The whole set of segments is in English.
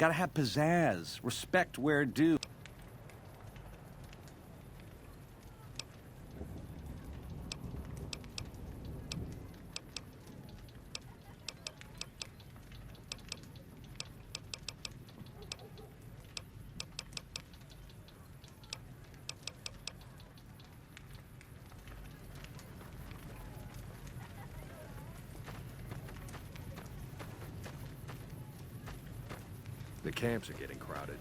Gotta have pizzazz, respect where due. The camps are getting crowded.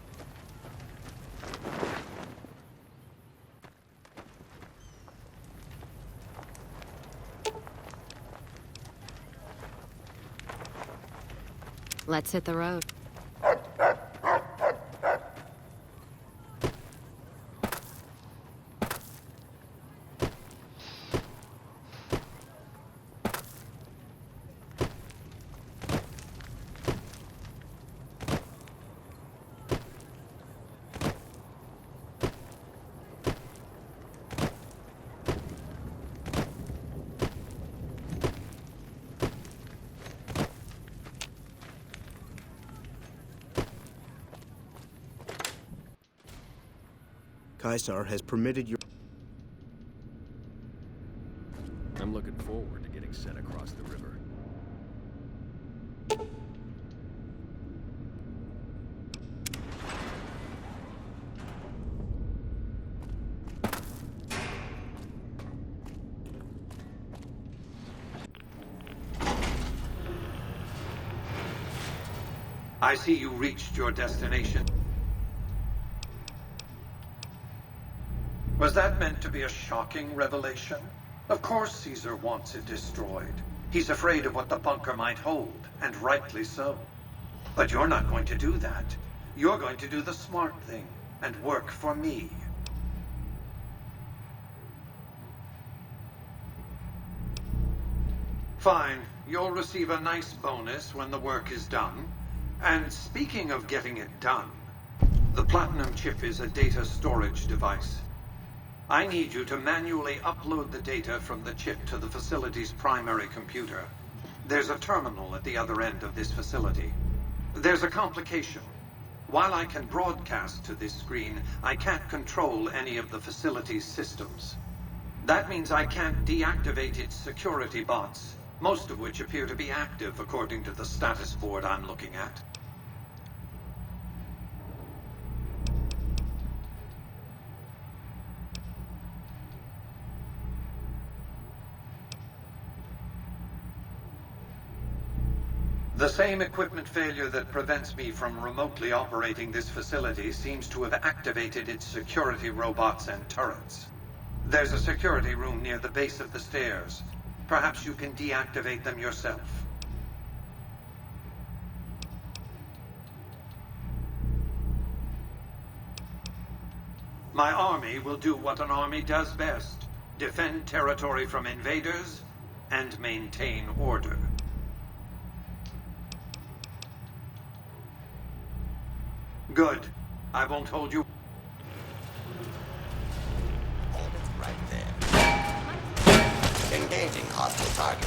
Let's hit the road. Caesar has permitted your... I'm looking forward to getting sent across the river. I see you reached your destination. Was that meant to be a shocking revelation? Of course Caesar wants it destroyed. He's afraid of what the bunker might hold, and rightly so. But you're not going to do that. You're going to do the smart thing, and work for me. Fine. You'll receive a nice bonus when the work is done. And speaking of getting it done, the Platinum chip is a data storage device. I need you to manually upload the data from the chip to the facility's primary computer. There's a terminal at the other end of this facility. There's a complication. While I can broadcast to this screen, I can't control any of the facility's systems. That means I can't deactivate its security bots, most of which appear to be active according to the status board I'm looking at. The same equipment failure that prevents me from remotely operating this facility seems to have activated its security robots and turrets. There's a security room near the base of the stairs. Perhaps you can deactivate them yourself. My army will do what an army does best: defend territory from invaders and maintain order. Good. I won't hold you. Hold it right there. Engaging hostile target.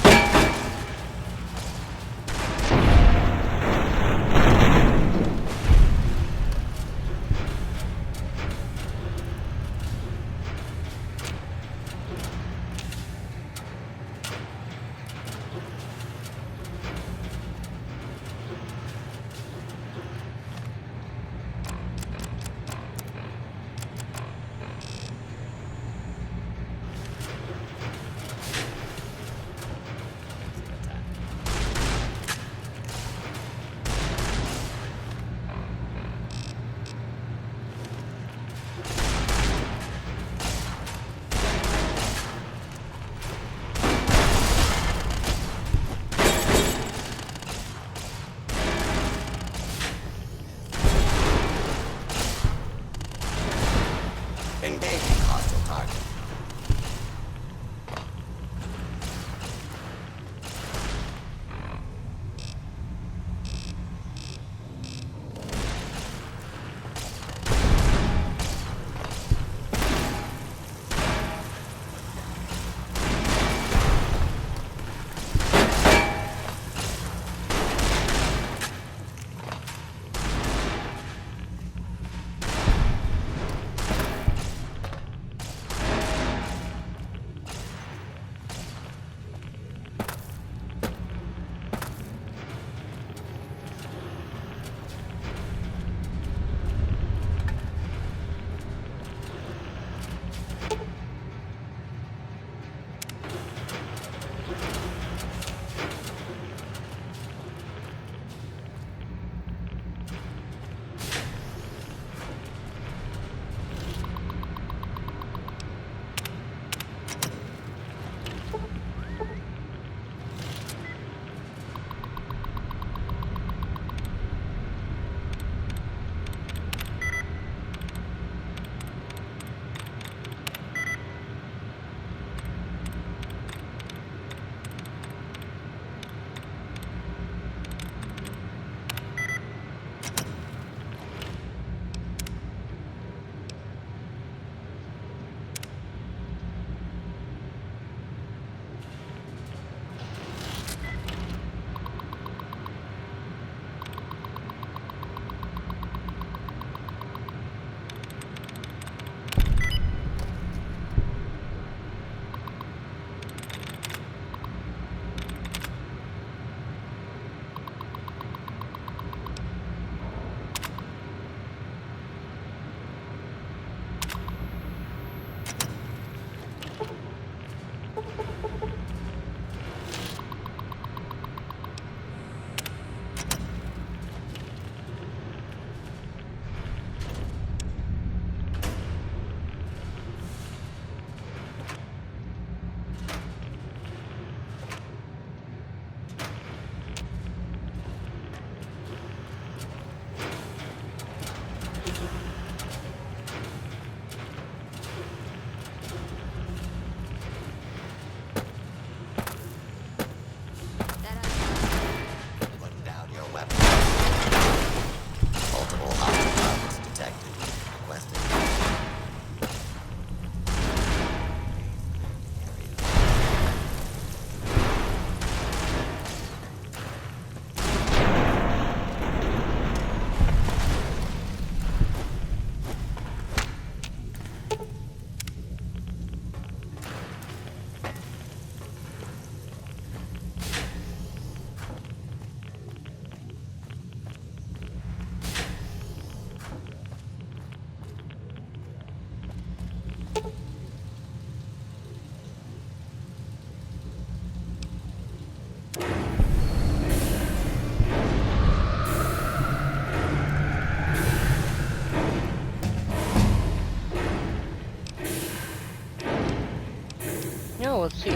let's see.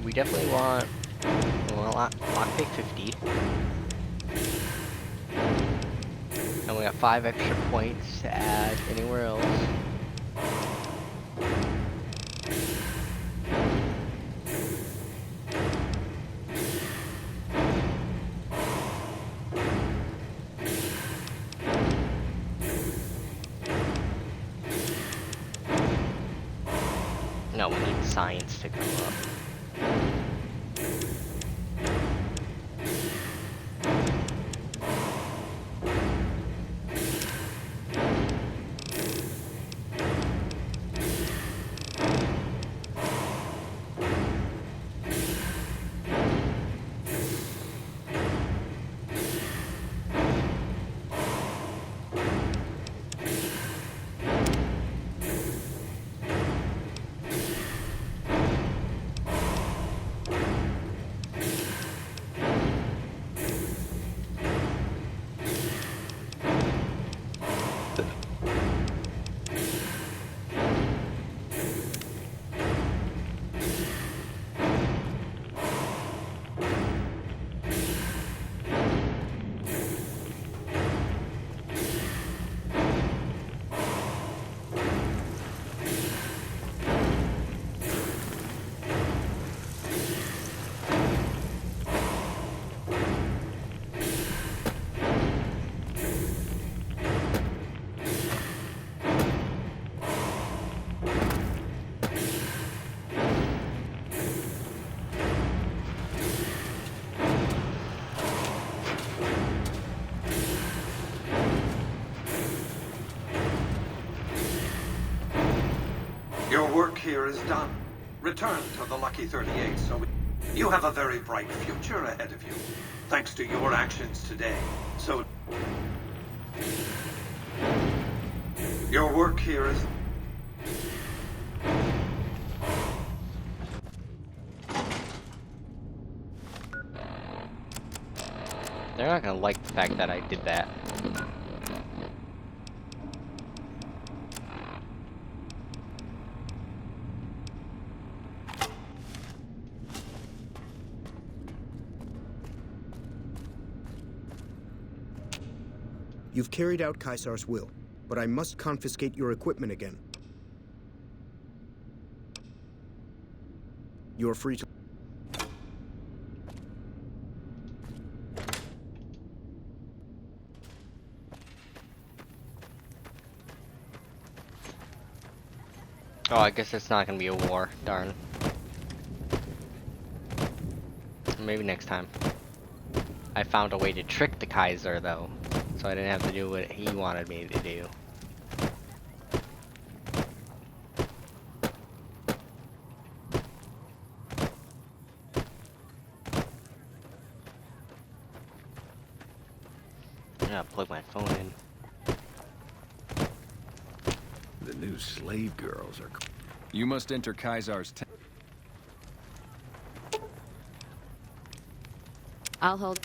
We definitely want lockpick 50. And we got 5 extra points to add anywhere else. No, we need science to go up. Your work here is done. Return to the Lucky 38 you have a very bright future ahead of you, thanks to your actions today. So, your work here is... They're not gonna like the fact that I did that. You've carried out Caesar's will, but I must confiscate your equipment again. You're free to... Oh, I guess it's not gonna be a war. Darn. Maybe next time. I found a way to trick the Kaiser, though, so I didn't have to do what he wanted me to do. I'm gonna plug my phone in. The new slave girls are... You must enter Caesar's tent. I'll hold.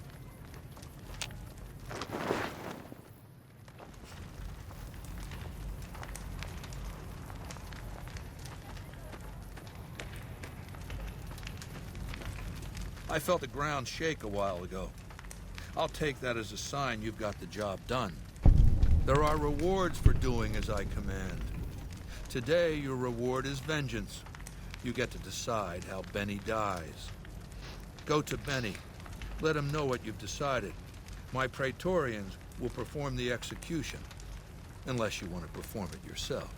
I felt the ground shake a while ago. I'll take that as a sign you've got the job done. There are rewards for doing as I command. Today, your reward is vengeance. You get to decide how Benny dies. Go to Benny. Let him know what you've decided. My Praetorians will perform the execution, unless you want to perform it yourself.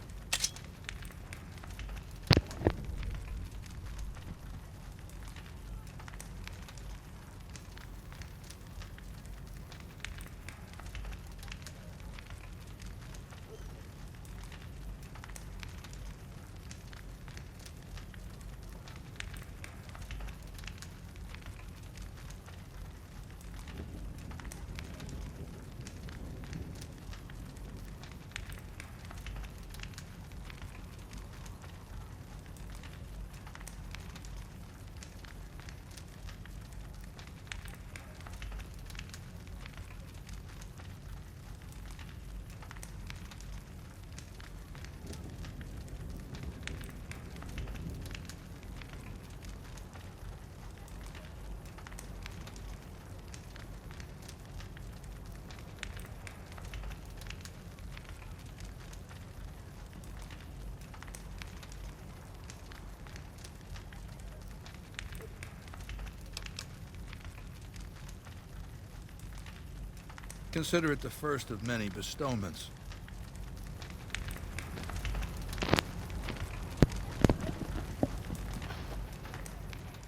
Consider it the first of many bestowments.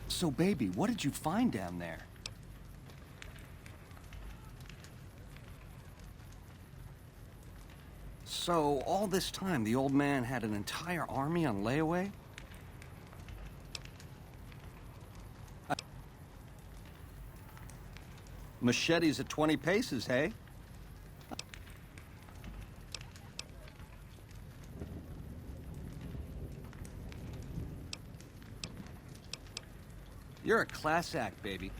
So, baby, what did you find down there? So, all this time, the old man had an entire army on layaway? Machetes at 20 paces, hey? You're a class act, baby.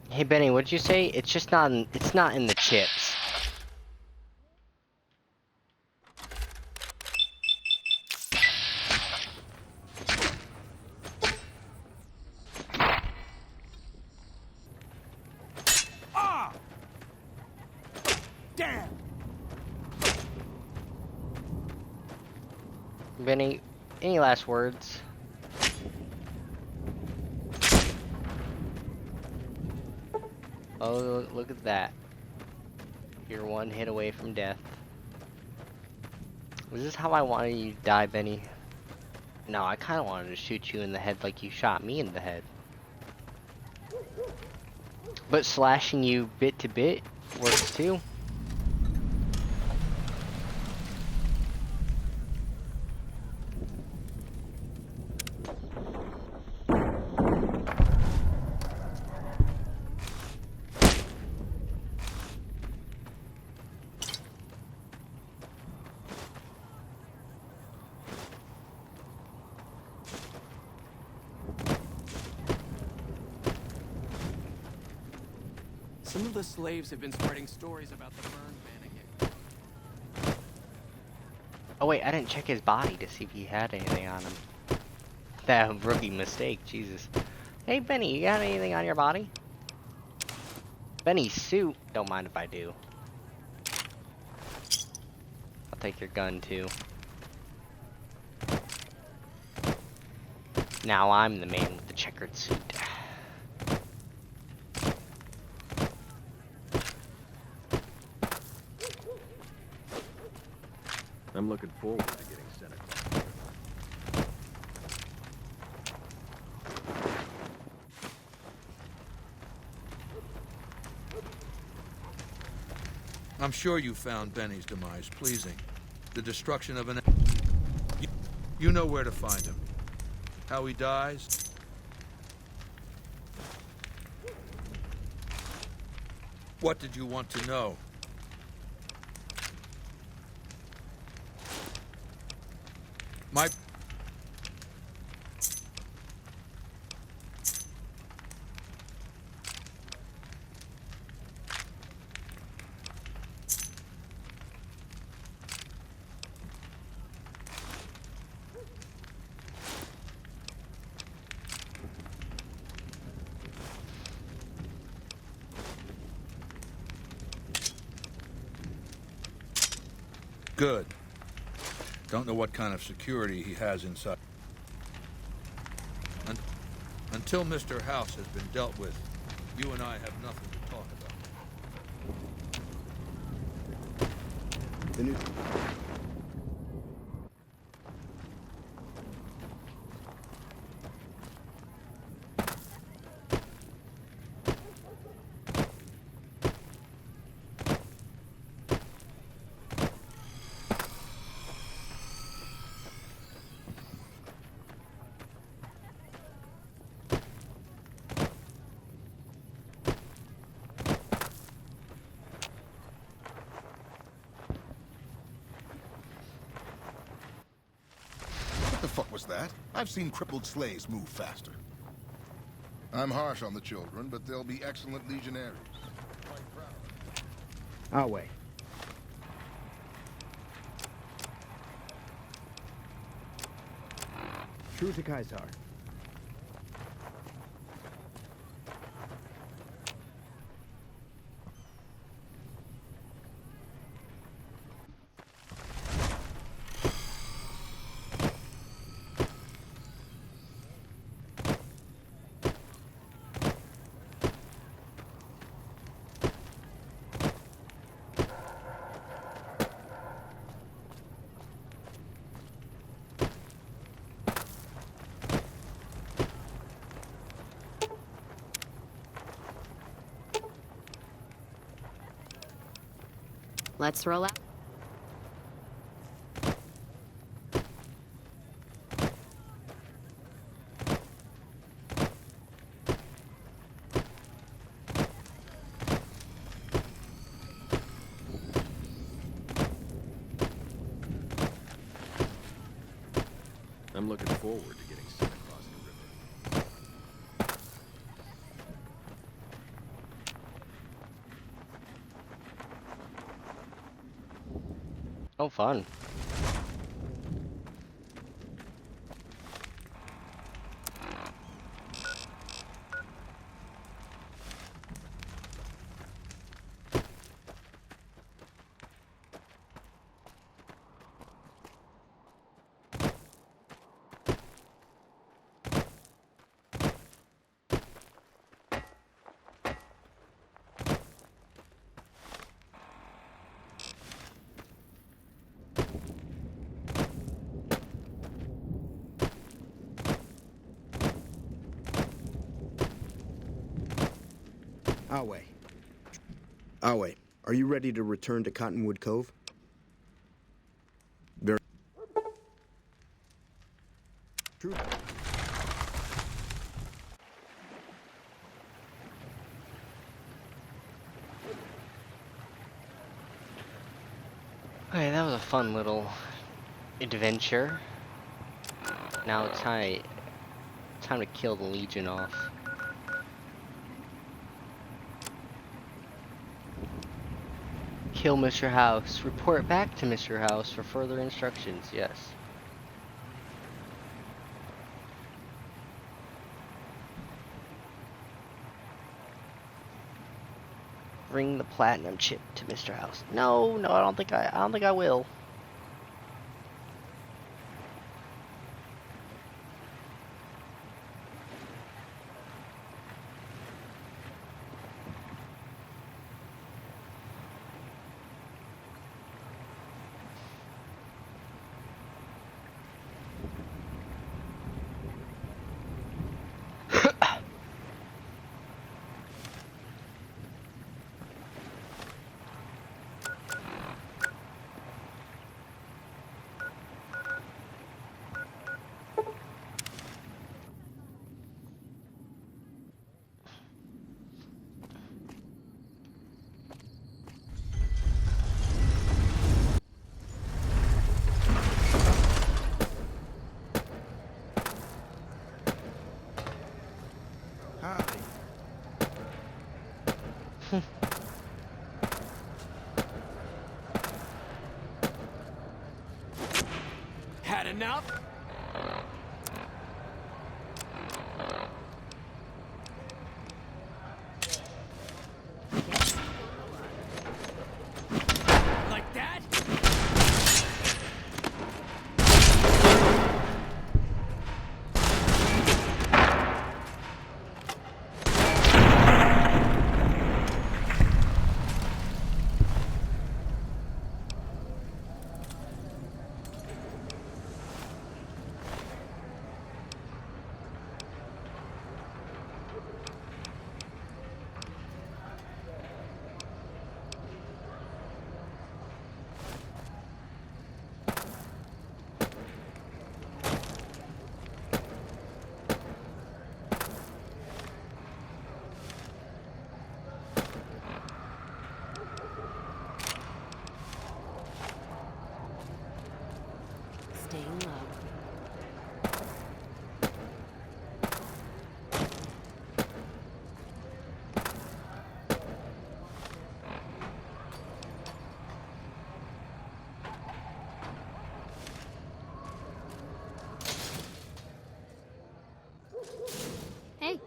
Hey Benny, what'd you say? It's just not in, it's not in the chips. Ah! Damn! Benny, any last words? Oh, look at that. You're one hit away from death. Was this how I wanted you to die, Benny? No, I kind of wanted to shoot you in the head like you shot me in the head. But slashing you bit to bit works too. Some of the slaves have been spreading stories about the burned mannequin. Oh wait, I didn't check his body to see if he had anything on him. That rookie mistake, Jesus. Hey Benny, you got anything on your body? Benny's suit, don't mind if I do. I'll take your gun too. Now I'm the man with the checkered suit. I'm looking forward to getting sent across. I'm sure you found Benny's demise pleasing. The destruction of an... You know where to find him. How he dies? What did you want to know? My... Good. Don't know what kind of security he has inside. Until Mr. House has been dealt with, you and I have nothing to talk about. The new... What the fuck was that? I've seen crippled slaves move faster. I'm harsh on the children, but they'll be excellent legionaries. Quite proud. Our way. True to Caesar. Let's roll out. I'm looking forward to getting sent across the river. Oh, fun. Awe, are you ready to return to Cottonwood Cove? Very true. Okay, that was a fun little adventure. Now it's time to kill the Legion off. Kill Mr. House. Report back to Mr. House for further instructions. Yes. Bring the platinum chip to Mr. House. No, I don't think I will. Had enough? Like that? Staying low. Hey.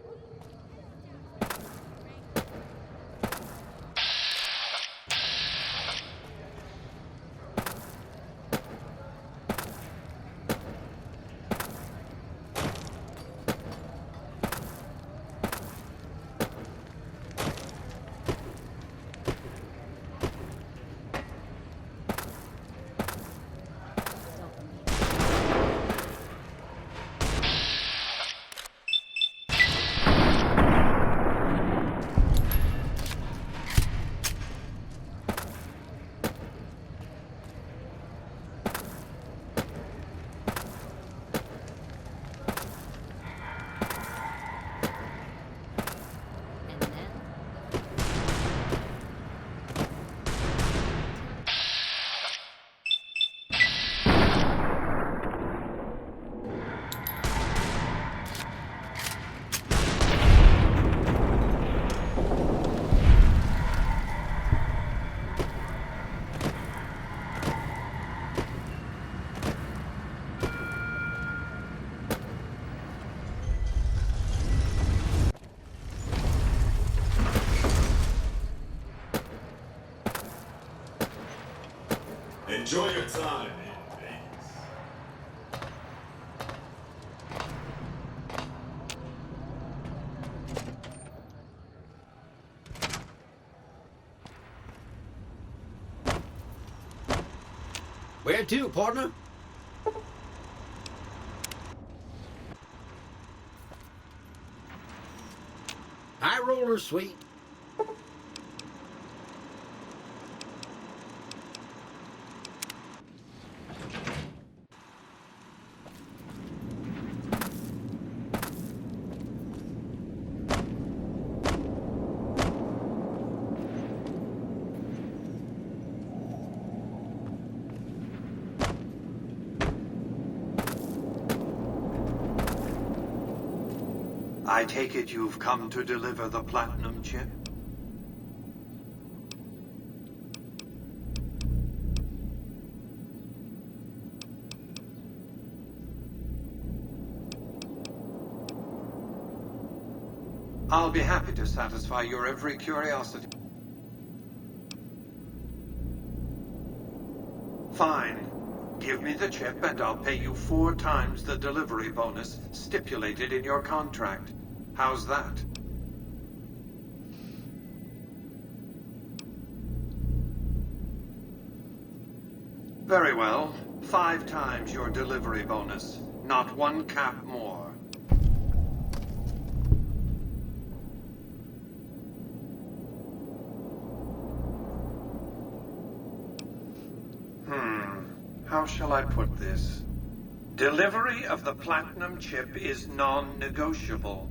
Enjoy your time in Vegas. Where to, partner? High roller, sweet. I take it you've come to deliver the platinum chip? I'll be happy to satisfy your every curiosity. Fine. Give me the chip and I'll pay you 4 times the delivery bonus stipulated in your contract. How's that? Very well. 5 times your delivery bonus. Not 1 cap more. How shall I put this? Delivery of the platinum chip is non-negotiable.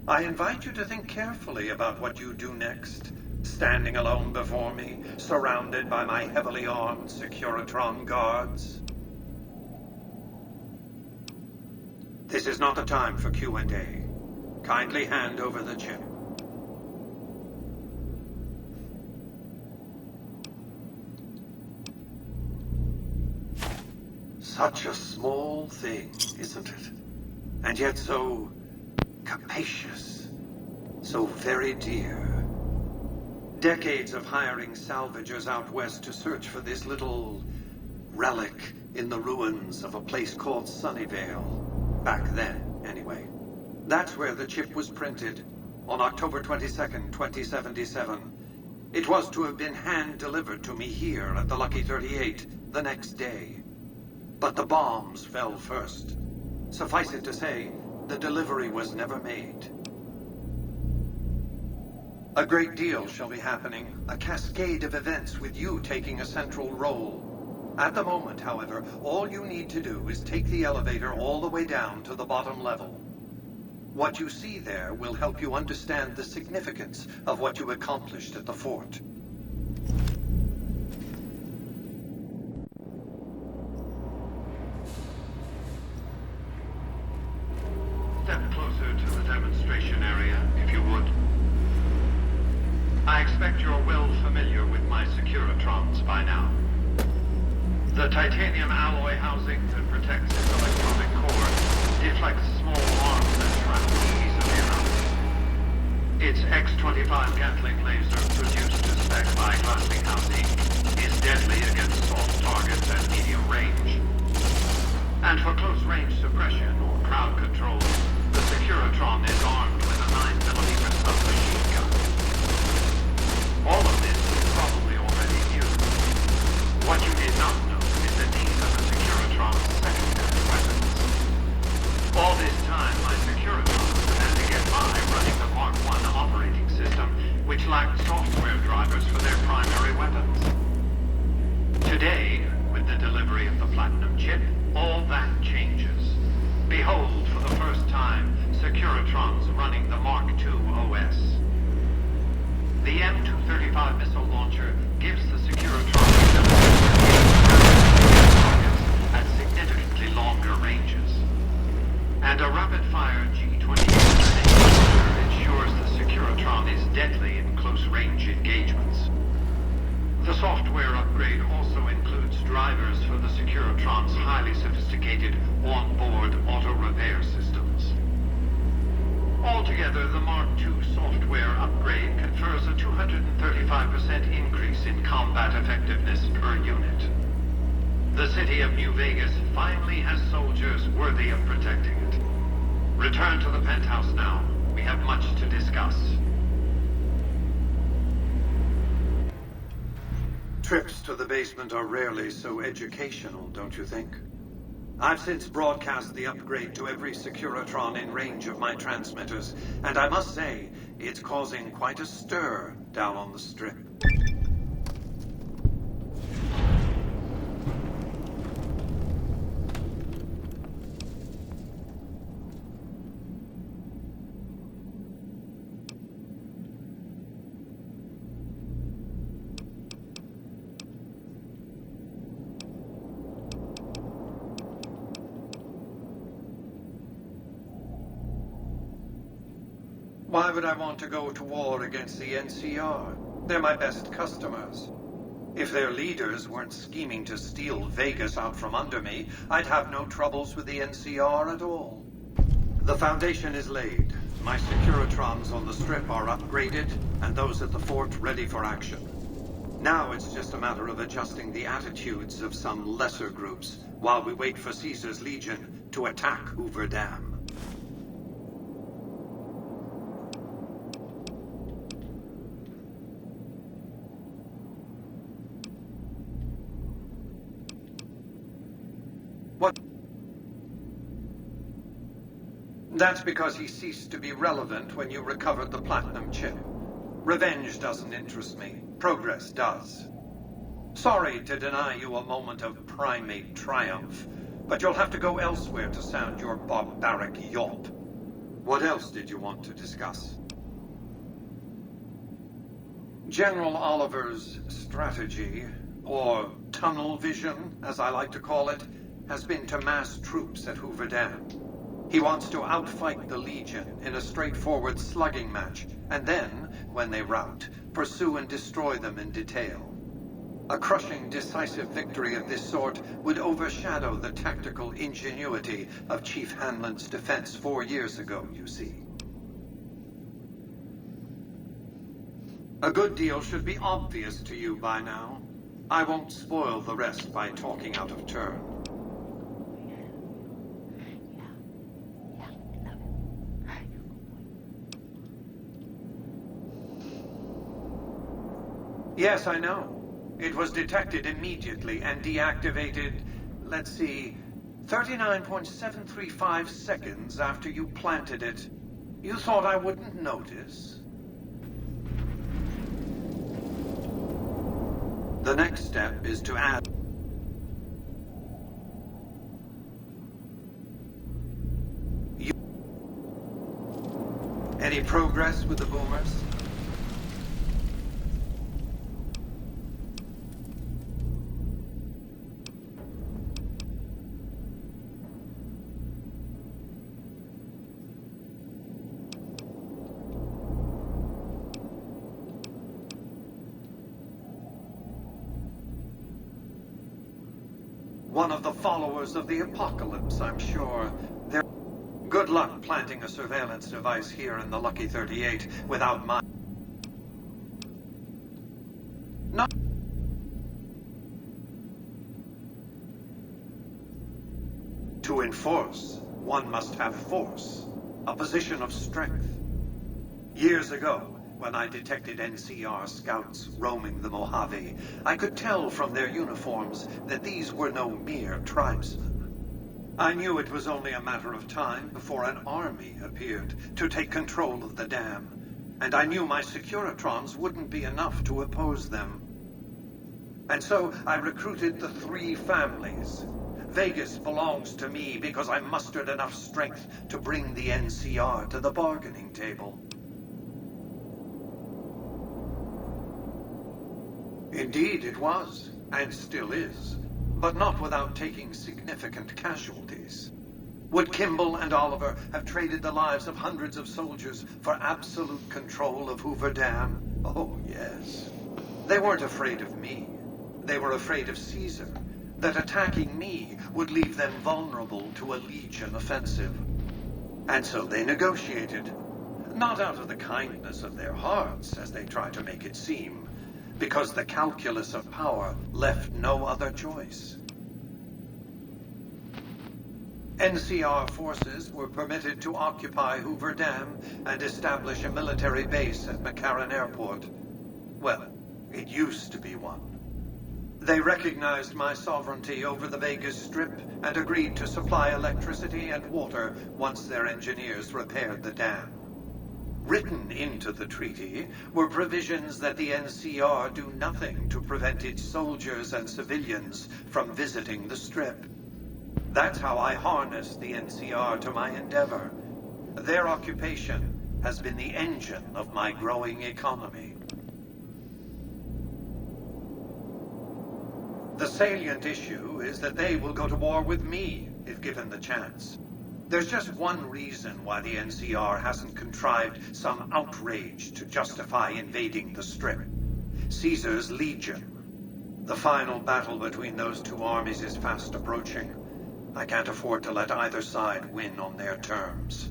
I invite you to think carefully about what you do next, standing alone before me, surrounded by my heavily armed Securitron guards. This is not a time for Q&A. Kindly hand over the chip. Such a small thing, isn't it? And yet so capacious, so very dear. Decades of hiring salvagers out west to search for this little relic in the ruins of a place called Sunnyvale. Back then, anyway. That's where the chip was printed, on October 22nd, 2077. It was to have been hand-delivered to me here at the Lucky 38 the next day. But the bombs fell first. Suffice it to say, the delivery was never made. A great deal shall be happening, a cascade of events with you taking a central role. At the moment, however, all you need to do is take the elevator all the way down to the bottom level. What you see there will help you understand the significance of what you accomplished at the fort. Step closer to the demonstration area, if you would. I expect you're well familiar with my Securitrons by now. The titanium alloy housing that protects its electronic core deflects small arms and shrapnel easily enough. Its X-25 Gatling laser, produced to spec by Glassing is deadly against soft targets at medium range. And for close-range suppression or crowd control, the Securitron is armed with a 9mm submachine gun. All of this you probably already knew. What you did not know is that these are the Securitron's secondary weapons. All this time, my Securitrons had to get by running the Mark I operating system, which lacked software drivers for their primary weapons. Today, with the delivery of the Platinum chip, all that changes. Behold, for the first time, Securitrons running the Mark II OS. The M235 missile launcher gives the Securitron targets at significantly longer ranges. And a rapid-fire G-28 ensures the Securitron is deadly in close-range engagements. The software upgrade also includes drivers for the Securitron's highly sophisticated on-board auto-repair systems. Altogether, the Mark II software upgrade confers a 235% increase in combat effectiveness per unit. The city of New Vegas finally has soldiers worthy of protecting it. Return to the penthouse now. We have much to discuss. Trips to the basement are rarely so educational, don't you think? I've since broadcast the upgrade to every Securitron in range of my transmitters, and I must say, it's causing quite a stir down on the Strip. Why would I want to go to war against the NCR? They're my best customers. If their leaders weren't scheming to steal Vegas out from under me, I'd have no troubles with the NCR at all. The foundation is laid. My Securitrons on the Strip are upgraded, and those at the fort ready for action. Now it's just a matter of adjusting the attitudes of some lesser groups while we wait for Caesar's Legion to attack Hoover Dam. What? That's because he ceased to be relevant when you recovered the platinum chip. Revenge doesn't interest me. Progress does. Sorry to deny you a moment of primate triumph, but you'll have to go elsewhere to sound your barbaric yawp. What else did you want to discuss? General Oliver's strategy, or tunnel vision, as I like to call it, has been to mass troops at Hoover Dam. He wants to outfight the Legion in a straightforward slugging match, and then, when they rout, pursue and destroy them in detail. A crushing, decisive victory of this sort would overshadow the tactical ingenuity of Chief Hanlon's defense 4 years ago, you see. A good deal should be obvious to you by now. I won't spoil the rest by talking out of turn. Yes, I know. It was detected immediately and deactivated, let's see, 39.735 seconds after you planted it. You thought I wouldn't notice? The next step is to add... Any progress with the boomers? One of the followers of the apocalypse, I'm sure. Good luck planting a surveillance device here in the Lucky 38 without my... Not... To enforce, one must have force, a position of strength. Years ago, when I detected NCR scouts roaming the Mojave, I could tell from their uniforms that these were no mere tribesmen. I knew it was only a matter of time before an army appeared to take control of the dam, and I knew my Securitrons wouldn't be enough to oppose them. And so I recruited the 3 families. Vegas belongs to me because I mustered enough strength to bring the NCR to the bargaining table. Indeed, it was, and still is, but not without taking significant casualties. Would Kimball and Oliver have traded the lives of hundreds of soldiers for absolute control of Hoover Dam? Oh, yes. They weren't afraid of me. They were afraid of Caesar, that attacking me would leave them vulnerable to a Legion offensive. And so they negotiated, not out of the kindness of their hearts, as they try to make it seem, because the calculus of power left no other choice. NCR forces were permitted to occupy Hoover Dam and establish a military base at McCarran Airport. Well, it used to be one. They recognized my sovereignty over the Vegas Strip and agreed to supply electricity and water once their engineers repaired the dam. Written into the treaty were provisions that the NCR do nothing to prevent its soldiers and civilians from visiting the Strip. That's how I harnessed the NCR to my endeavor. Their occupation has been the engine of my growing economy. The salient issue is that they will go to war with me if given the chance. There's just one reason why the NCR hasn't contrived some outrage to justify invading the Strip. Caesar's Legion. The final battle between those two armies is fast approaching. I can't afford to let either side win on their terms.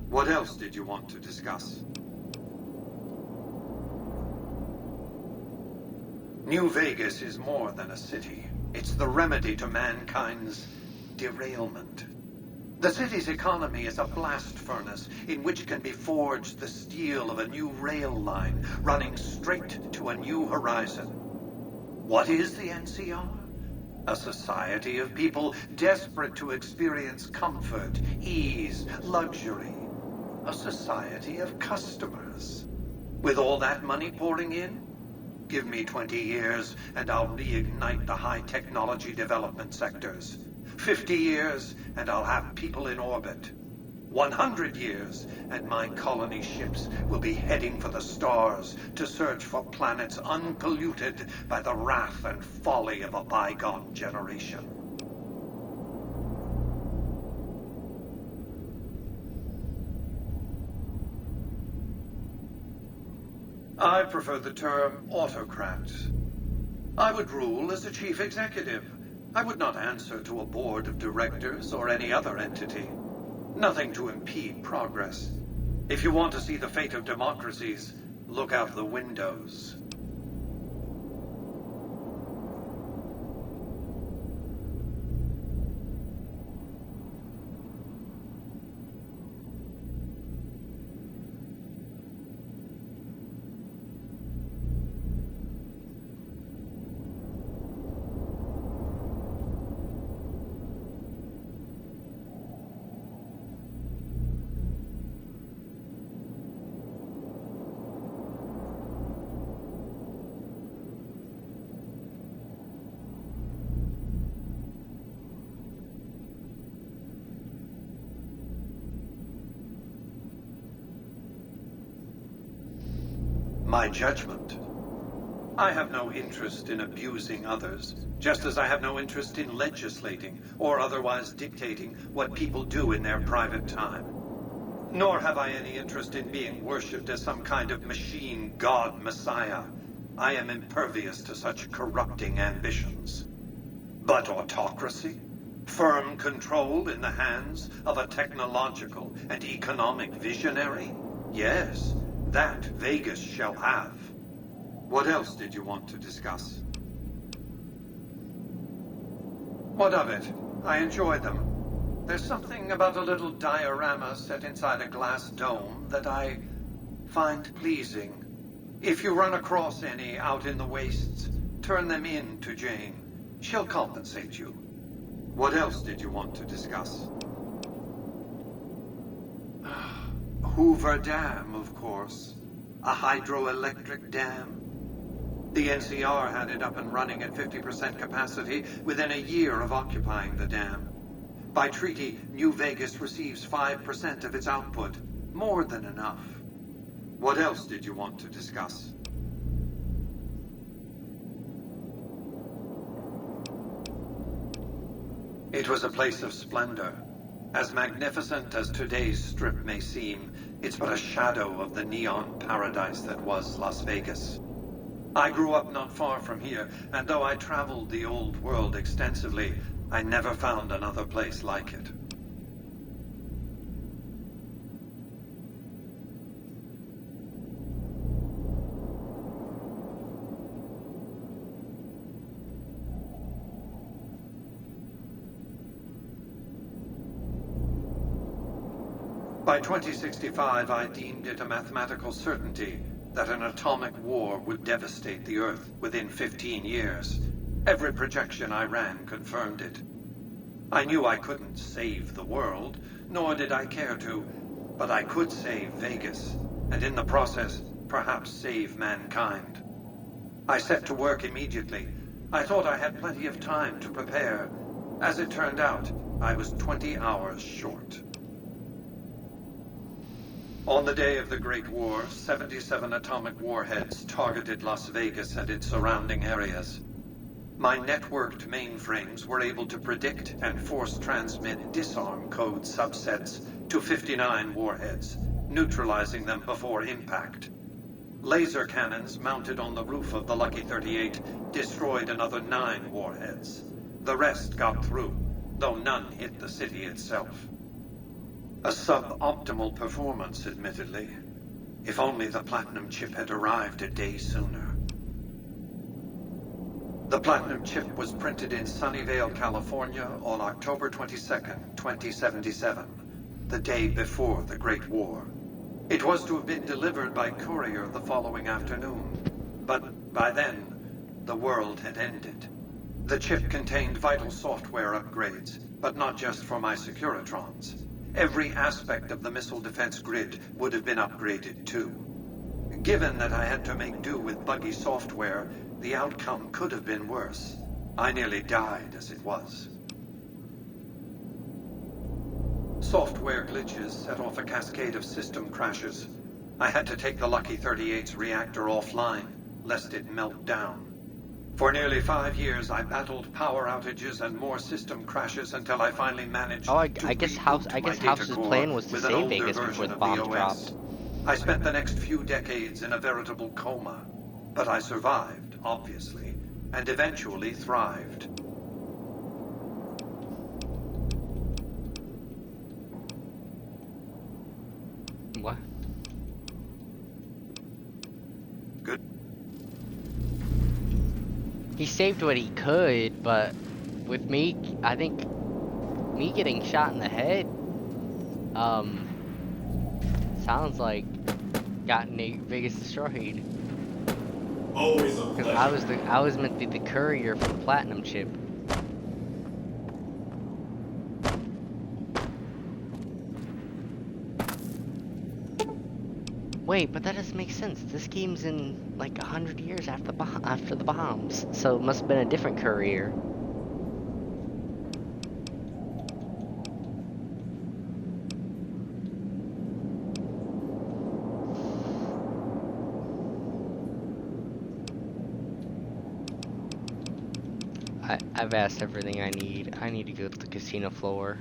What else did you want to discuss? New Vegas is more than a city. It's the remedy to mankind's derailment. The city's economy is a blast furnace in which can be forged the steel of a new rail line running straight to a new horizon. What is the NCR? A society of people desperate to experience comfort, ease, luxury. A society of customers. With all that money pouring in, give me 20 years and I'll reignite the high technology development sectors. 50 years and I'll have people in orbit. 100 years and my colony ships will be heading for the stars to search for planets unpolluted by the wrath and folly of a bygone generation. I prefer the term autocrat. I would rule as a chief executive. I would not answer to a board of directors or any other entity. Nothing to impede progress. If you want to see the fate of democracies, look out the windows. My judgment. I have no interest in abusing others, just as I have no interest in legislating or otherwise dictating what people do in their private time. Nor have I any interest in being worshipped as some kind of machine god messiah. I am impervious to such corrupting ambitions. But autocracy? Firm control in the hands of a technological and economic visionary? Yes. That Vegas shall have. What else did you want to discuss? What of it? I enjoy them. There's something about a little diorama set inside a glass dome that I find pleasing. If you run across any out in the wastes, turn them in to Jane. She'll compensate you. What else did you want to discuss? Hoover Dam, of course. A hydroelectric dam. The NCR had it up and running at 50% capacity within a year of occupying the dam. By treaty, New Vegas receives 5% of its output. More than enough. What else did you want to discuss? It was a place of splendor. As magnificent as today's Strip may seem, it's but a shadow of the neon paradise that was Las Vegas. I grew up not far from here, and though I traveled the old world extensively, I never found another place like it. By 2065, I deemed it a mathematical certainty that an atomic war would devastate the Earth within 15 years. Every projection I ran confirmed it. I knew I couldn't save the world, nor did I care to, but I could save Vegas, and in the process, perhaps save mankind. I set to work immediately. I thought I had plenty of time to prepare. As it turned out, I was 20 hours short. On the day of the Great War, 77 atomic warheads targeted Las Vegas and its surrounding areas. My networked mainframes were able to predict and force transmit disarm code subsets to 59 warheads, neutralizing them before impact. Laser cannons mounted on the roof of the Lucky 38 destroyed another 9 warheads. The rest got through, though none hit the city itself. A suboptimal performance, admittedly. If only the Platinum chip had arrived a day sooner. The Platinum chip was printed in Sunnyvale, California on October 22nd, 2077, the day before the Great War. It was to have been delivered by courier the following afternoon, but by then, the world had ended. The chip contained vital software upgrades, but not just for my Securitrons. Every aspect of the missile defense grid would have been upgraded too. Given that I had to make do with buggy software, the outcome could have been worse. I nearly died as it was. Software glitches set off a cascade of system crashes. I had to take the Lucky 38's reactor offline, lest it melt down. For nearly 5 years, I battled power outages and more system crashes until I finally managed I to guess reboot my House's data core plan was to with an save older Vegas before version the of bombs OS. dropped. I spent the next few decades in a veritable coma, but I survived, obviously, and eventually thrived. What? Good. He saved what he could, but with me, I think me getting shot in the head, sounds like got Vegas destroyed. Always a Because pleasure. I was meant to be the courier for the Platinum chip. Wait, but that doesn't make sense. This game's in like 100 years after the bombs, so it must have been a different courier. I've asked everything I need. I need to go to the casino floor.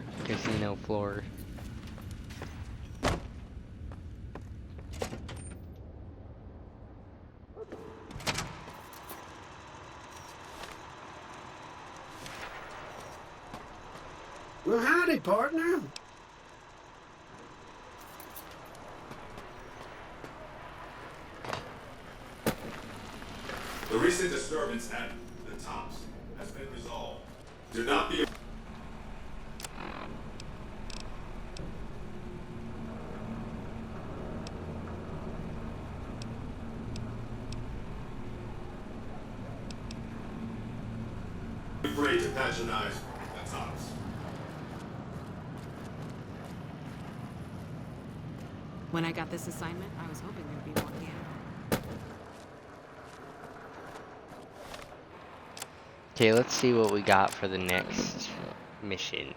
Well, howdy, partner. The recent disturbance at the Tops has been resolved. Do not be... afraid to patronize the Tops. When I got this assignment, I was hoping there'd be more gambling. Okay, let's see what we got for the next mission.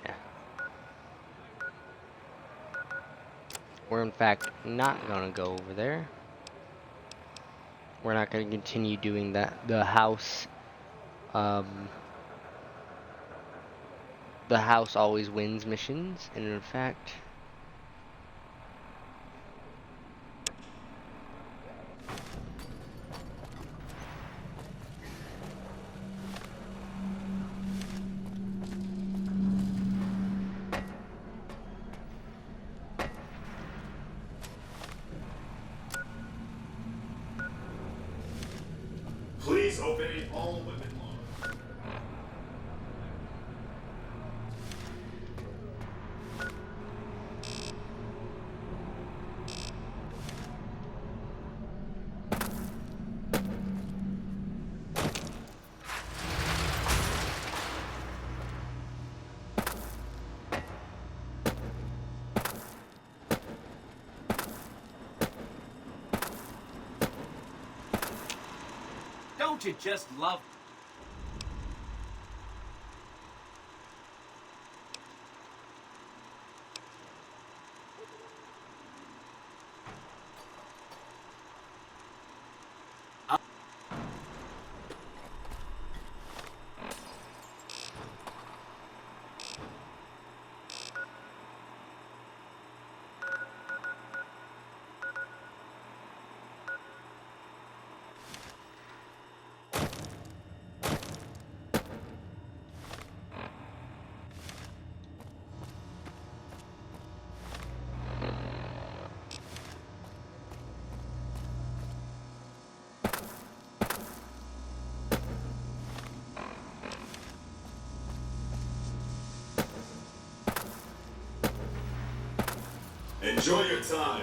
We're in fact not gonna go over there. We're not gonna continue doing that. The house always wins missions, and in fact, Please obey all weapon laws. Don't you just love... Enjoy your time.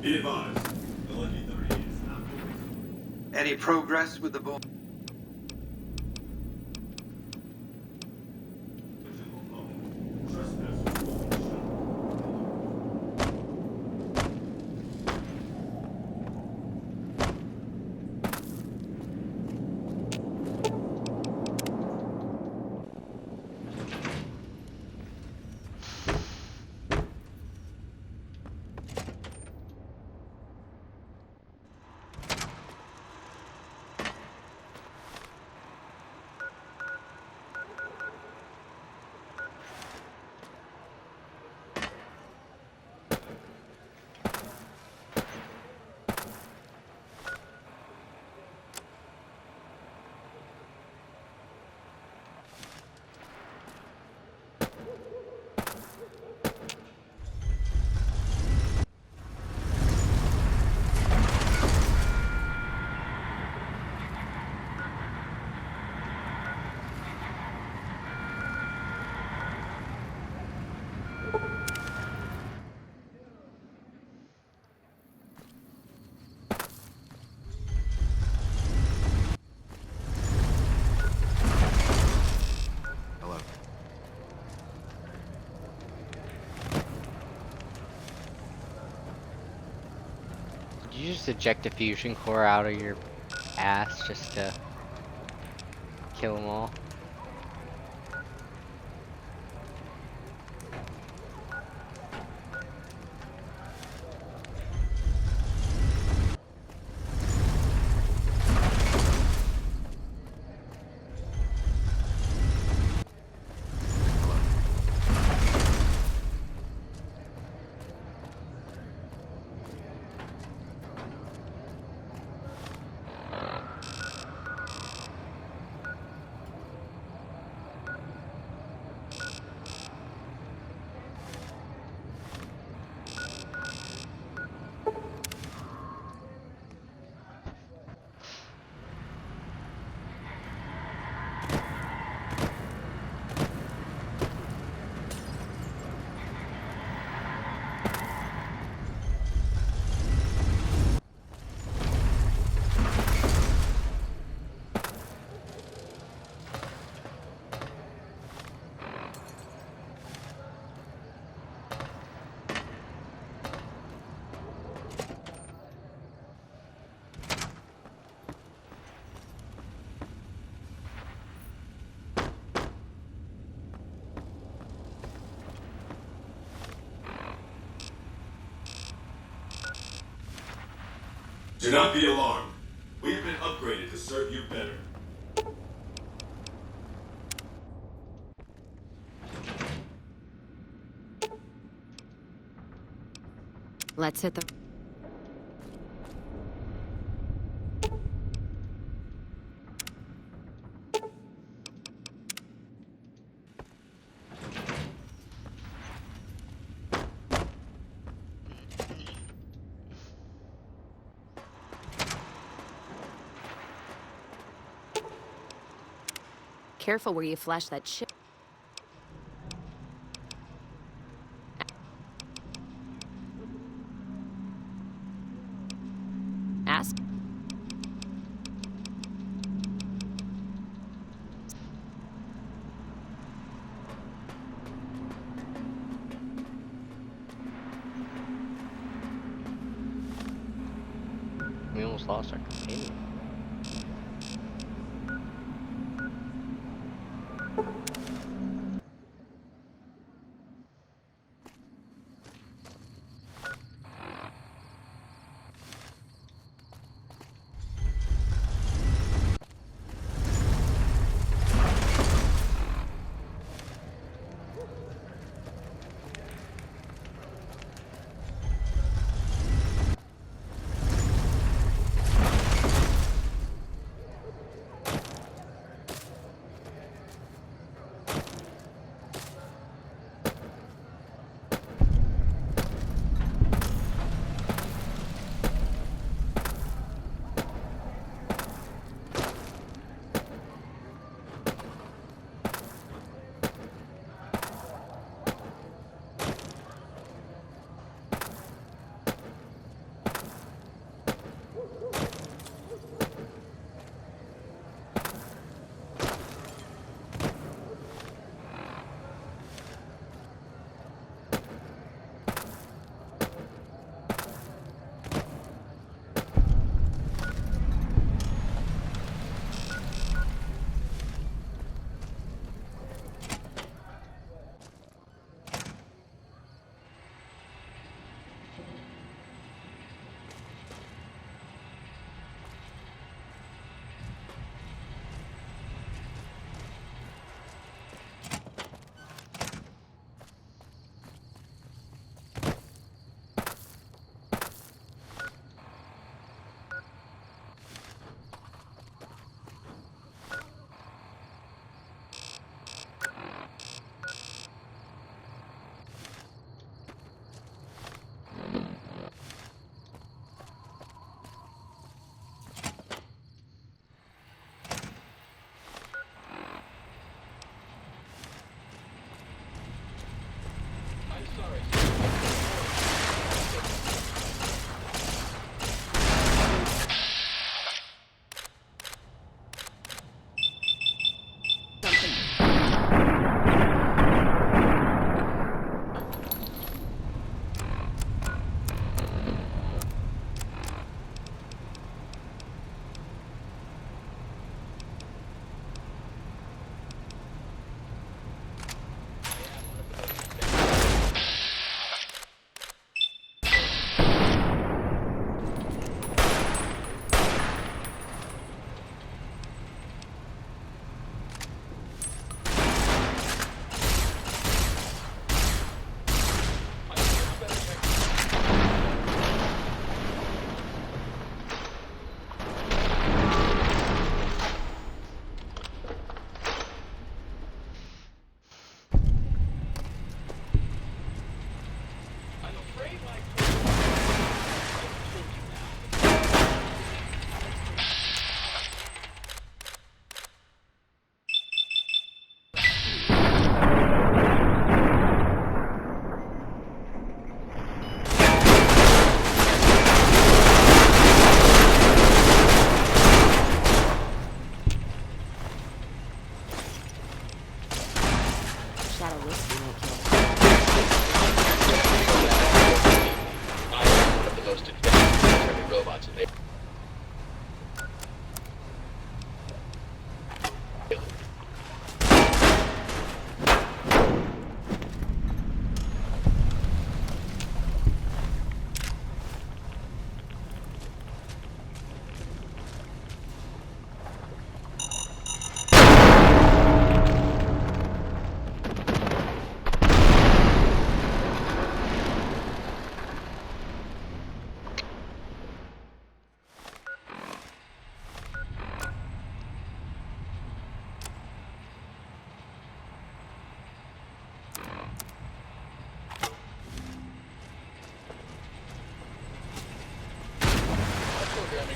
Be advised, the Lucky 30 is not moving. Any progress with the bull? Did you just eject a fusion core out of your ass just to kill them all? Do not be alarmed. We have been upgraded to serve you better. Let's hit the... careful where you flash that chip. Ask. We almost lost our companion.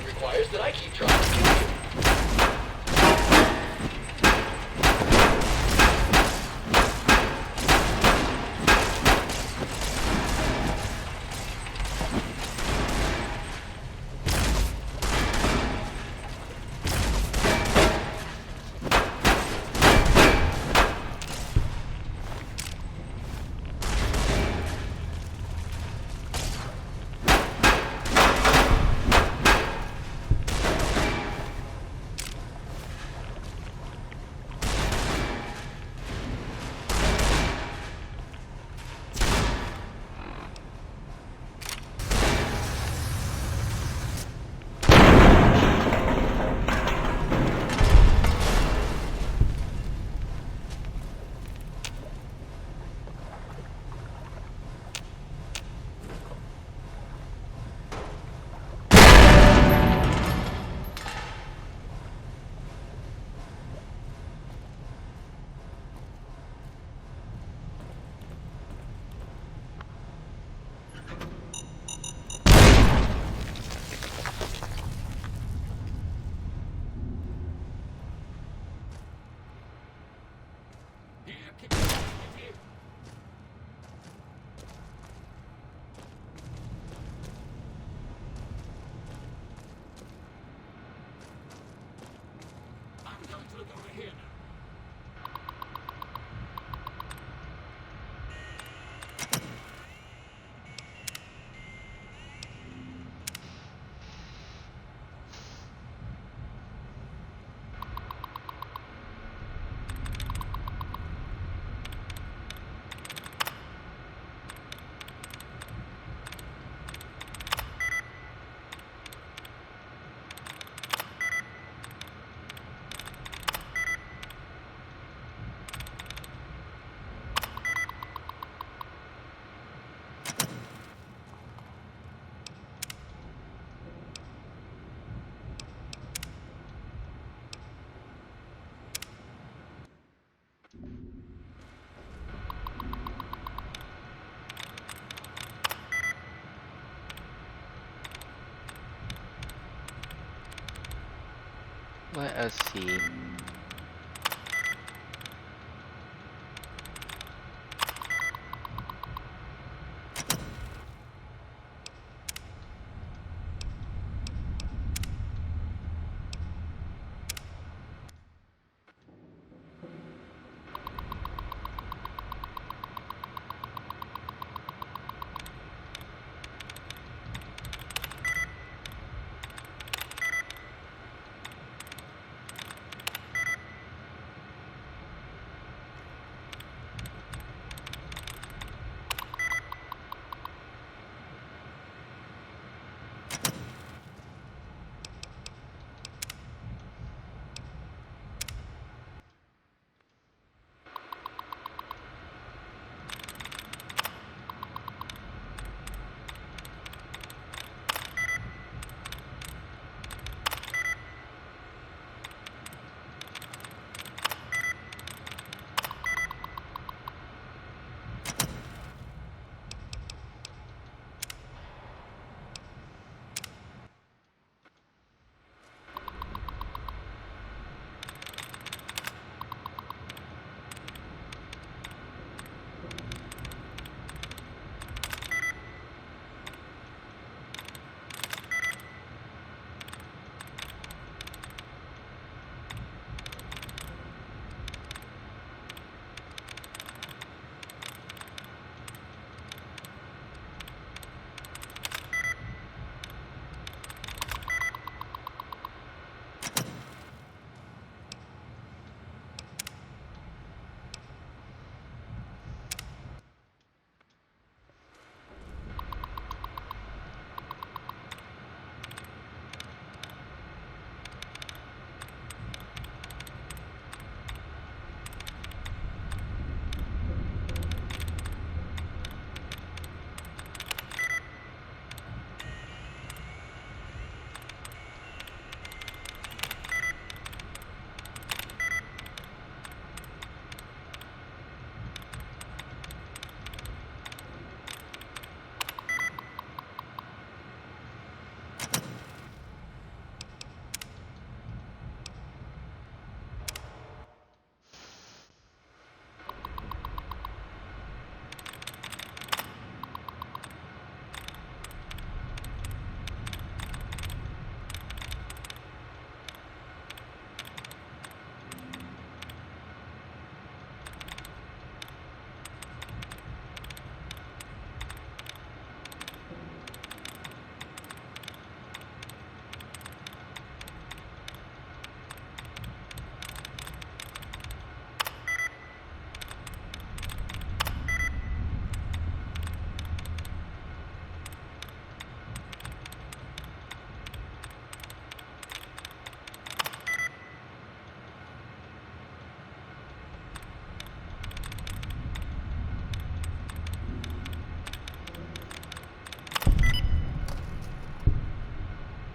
Requires that I keep trying to kill you. Let us see.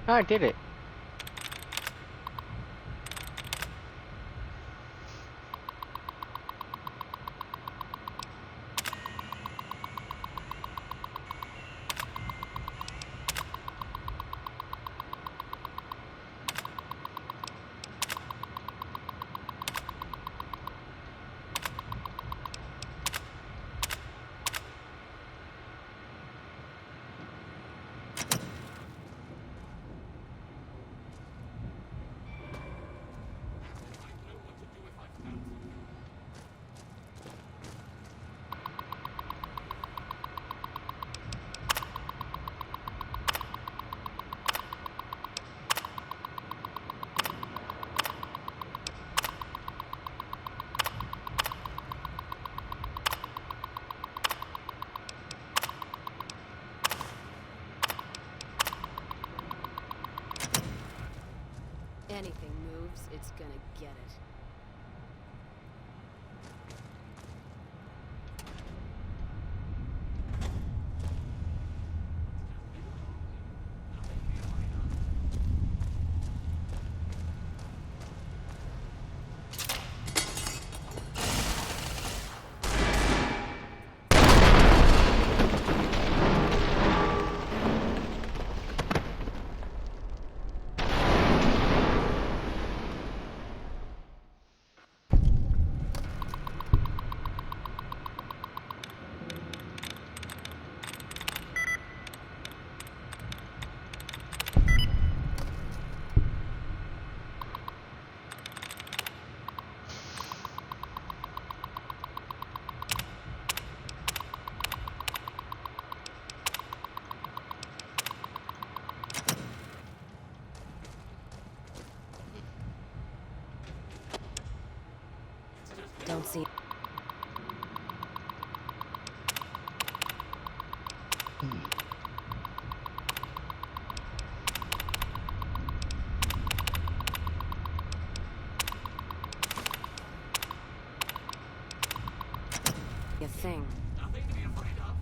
Oh, I did it. Anything moves, it's gonna get it. thing. Nothing to be afraid of.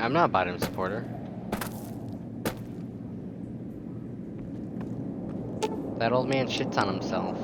I'm not a Biden supporter. That old man shits on himself.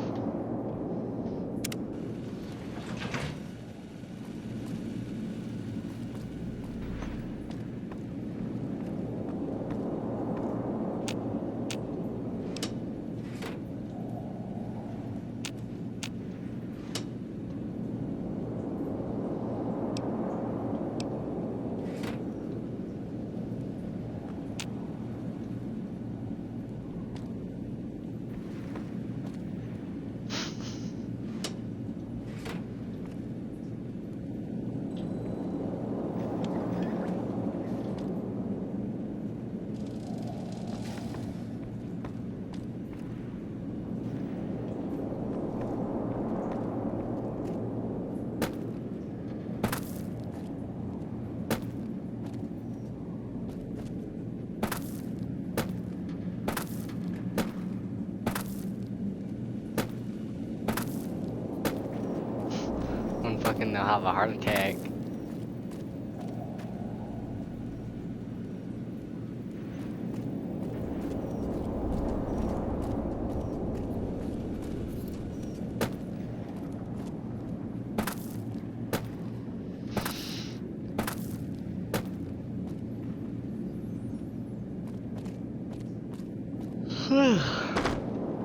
I'm fucking gonna have a heart attack.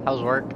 How's work?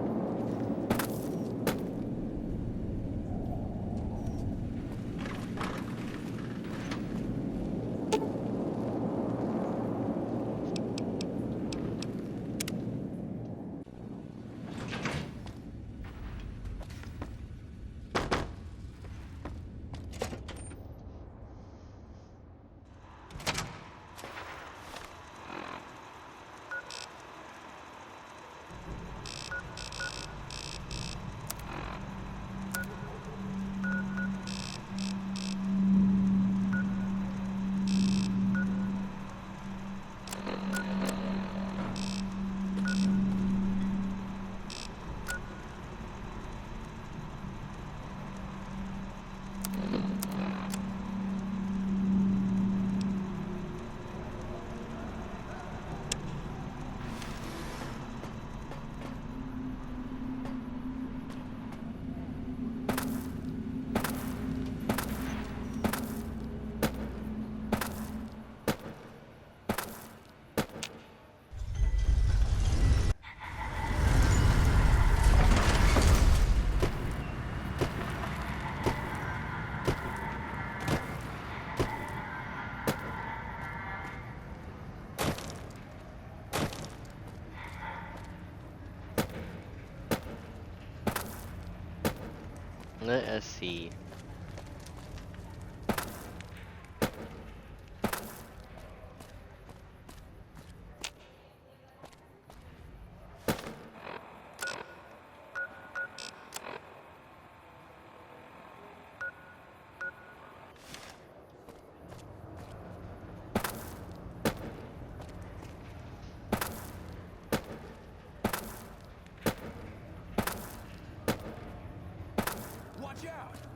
Let us see. Watch out!